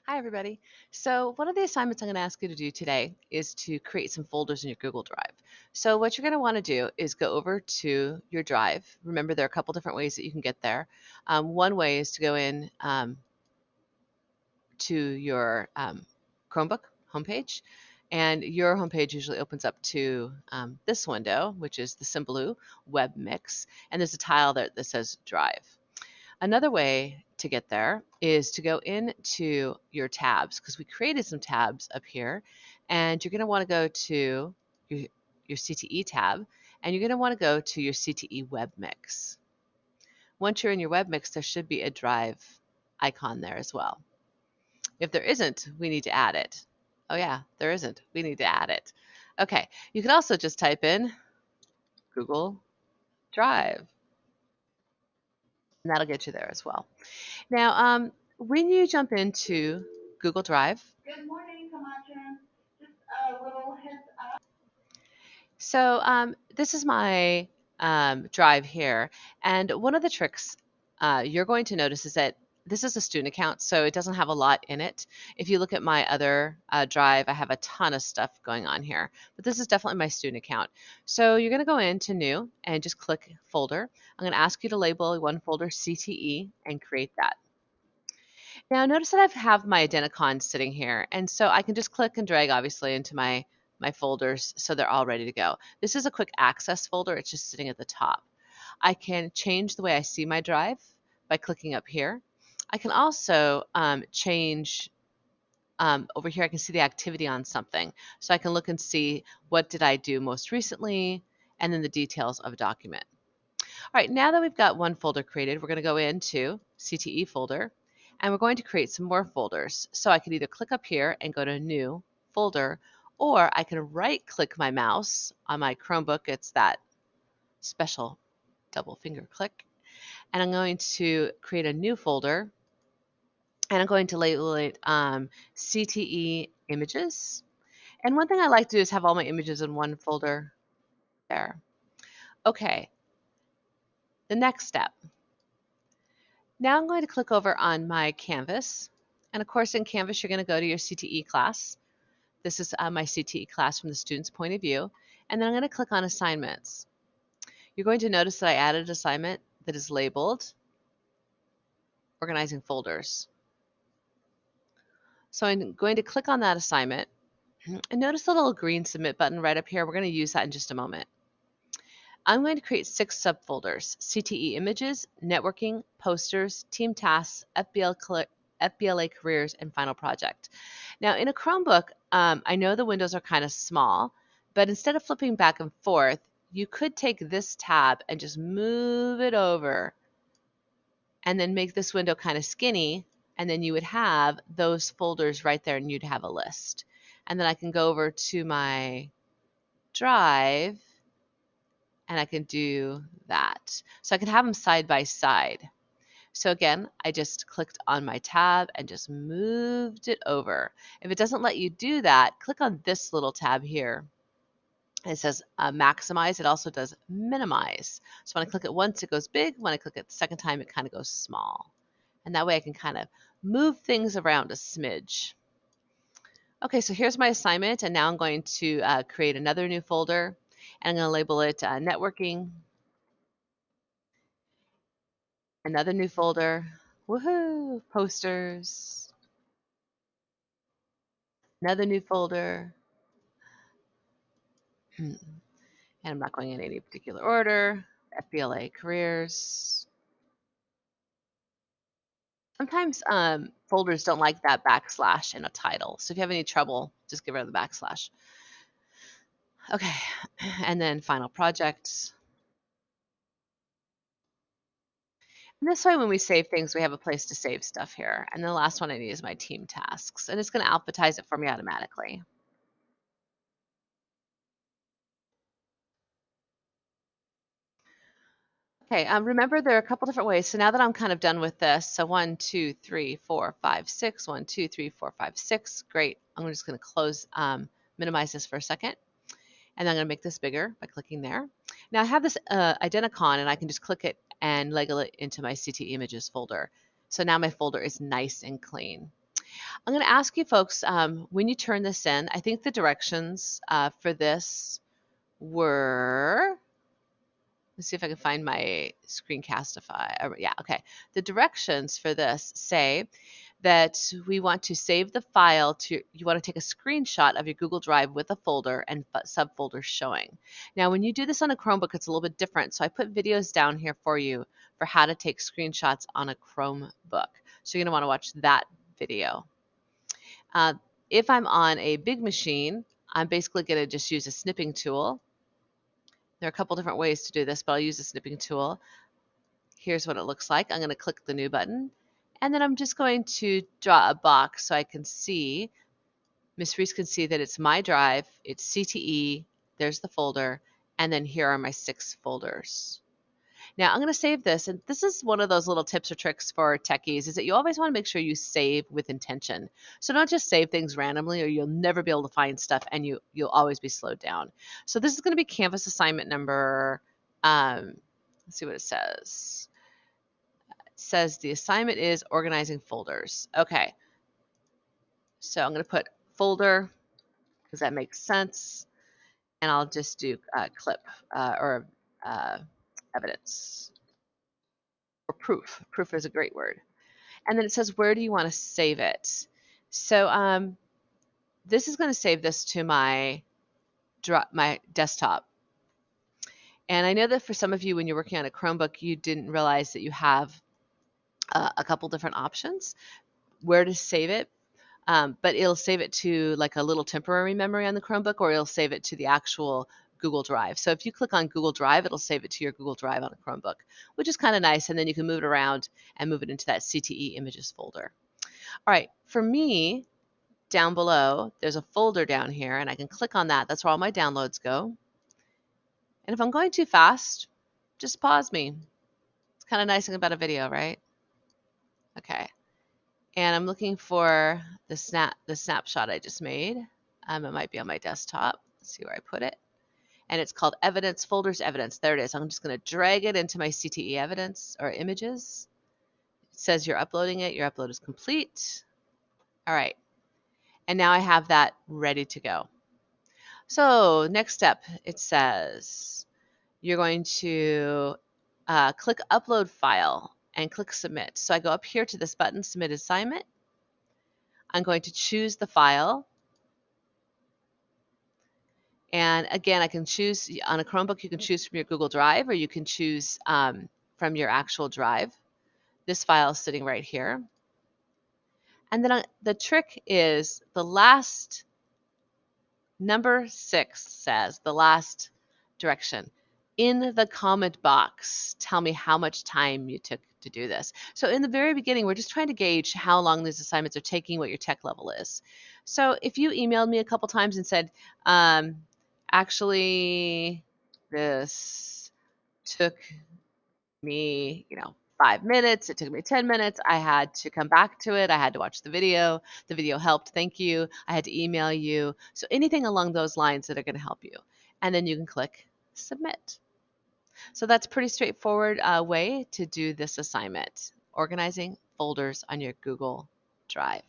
Hi, everybody. So one of the assignments I'm going to ask you to do today is to create some folders in your Google Drive. So what you're going to want to do is go over to your Drive. Remember, there are a couple different ways that you can get there. One way is to go in to your Chromebook homepage, and your homepage usually opens up to this window, which is the Symbaloo Web Mix, and there's a tile there that says Drive. Another way to get there is to go into your tabs because we created some tabs up here, and you're going to want to go to your, your CTE tab, and you're going to want to go to your CTE web mix. Once you're in your web mix, there should be a drive icon there as well. If there isn't, we need to add it. Oh yeah, there isn't. We need to add it. Okay, you can also just type in Google Drive, and that'll get you there as well. Now, when you jump into Google Drive, so this is my drive here, and one of the tricks you're going to notice is that this is a student account, so it doesn't have a lot in it. If you look at my other drive, I have a ton of stuff going on here, but this is definitely my student account. So you're going to go into New and just click Folder. I'm going to ask you to label one folder CTE and create that. Now notice that I have my Identicon sitting here, and so I can just click and drag obviously into my folders so they're all ready to go. This is a quick access folder, it's just sitting at the top. I can change the way I see my drive by clicking up here. I can also change over here, I can see the activity on something. So I can look and see what did I do most recently, and then the details of a document. All right, now that we've got one folder created, we're going to go into CTE folder, and we're going to create some more folders. So I can either click up here and go to New Folder, or I can right-click my mouse on my Chromebook. It's that special double finger click. And I'm going to create a new folder, and I'm going to label it CTE Images. And one thing I like to do is have all my images in one folder there. Okay, the next step. Now I'm going to click over on my Canvas. And of course, in Canvas, you're going to go to your CTE class. This is my CTE class from the student's point of view. And then I'm going to click on Assignments. You're going to notice that I added an assignment that is labeled Organizing Folders. So I'm going to click on that assignment. And notice the little green Submit button right up here. We're going to use that in just a moment. I'm going to create 6 subfolders: CTE Images, Networking, Posters, Team Tasks, FBLA Careers, and Final Project. Now in a Chromebook, I know the windows are kind of small, but instead of flipping back and forth, you could take this tab and just move it over and then make this window kind of skinny, and then you would have those folders right there and you'd have a list. And then I can go over to my drive and I can do that. So I can have them side by side. So again, I just clicked on my tab and just moved it over. If it doesn't let you do that, click on this little tab here. It says maximize. It also does minimize. So when I click it once, it goes big. When I click it the second time, it kind of goes small. And that way I can kind of move things around a smidge. Okay, so here's my assignment, and now I'm going to create another new folder, and I'm going to label it Networking. Another new folder. Woohoo! Posters. Another new folder. And I'm not going in any particular order. FBLA careers. Sometimes folders don't like that backslash in a title. So if you have any trouble, just get rid of the backslash. Okay, and then final projects. And this way, when we save things, we have a place to save stuff here. And the last one I need is my team tasks. And it's going to alphabetize it for me automatically. Okay, remember there are a couple different ways. So now that I'm kind of done with this, so 1, 2, 3, 4, 5, 6, 1, 2, 3, 4, 5, 6. Great. I'm just going to close, minimize this for a second. And I'm going to make this bigger by clicking there. Now I have this Identicon, and I can just click it and label it into my CT Images folder. So now my folder is nice and clean. I'm going to ask you folks, when you turn this in, I think the directions for this were, let's see if I can find my screencastify. Yeah, okay. The directions for this say that we want to save the file to, you want to take a screenshot of your Google Drive with a folder and subfolders showing. Now, when you do this on a Chromebook, it's a little bit different. So I put videos down here for you for how to take screenshots on a Chromebook. So you're going to want to watch that video. Uh, if I'm on a big machine, I'm basically going to just use a snipping tool. There are a couple different ways to do this, but I'll use a snipping tool. Here's what it looks like. I'm going to click the new button, and then I'm just going to draw a box so I can see, Miss Reese can see that it's my drive, it's CTE, there's the folder, and then here are my 6 folders. Now I'm going to save this, and this is one of those little tips or tricks for techies, is that you always want to make sure you save with intention. So don't just save things randomly or you'll never be able to find stuff and you'll always be slowed down. So this is going to be Canvas assignment number, let's see what it says. It says the assignment is organizing folders. Okay, so I'm going to put folder because that makes sense, and I'll just do clip or evidence or proof. Proof is a great word. And then it says, where do you want to save it? So this is going to save this to my desktop. And I know that for some of you, when you're working on a Chromebook, you didn't realize that you have a couple different options where to save it. But it'll save it to like a little temporary memory on the Chromebook, or it'll save it to the actual Google Drive. So if you click on Google Drive, it'll save it to your Google Drive on a Chromebook, which is kind of nice. And then you can move it around and move it into that CTE images folder. All right, for me, down below, there's a folder down here, and I can click on that. That's where all my downloads go. And if I'm going too fast, just pause me. It's kind of nice about a video, right? Okay. And I'm looking for the snapshot I just made. It might be on my desktop. Let's see where I put it. And it's called Evidence, Folders Evidence. There it is. I'm just going to drag it into my CTE evidence or images. It says you're uploading it. Your upload is complete. All right. And now I have that ready to go. So next step, it says you're going to click Upload File and click Submit. So I go up here to this button, Submit Assignment. I'm going to choose the file. And again, I can choose, on a Chromebook, you can choose from your Google Drive, or you can choose from your actual drive. This file is sitting right here. And then the trick is the last, number 6 says, the last direction. In the comment box, tell me how much time you took to do this. So in the very beginning, we're just trying to gauge how long these assignments are taking, what your tech level is. So if you emailed me a couple times and said, actually, this took me, 5 minutes, it took me 10 minutes, I had to come back to it, I had to watch the video helped, thank you, I had to email you. So anything along those lines that are going to help you. And then you can click Submit. So that's a pretty straightforward way to do this assignment, organizing folders on your Google Drive.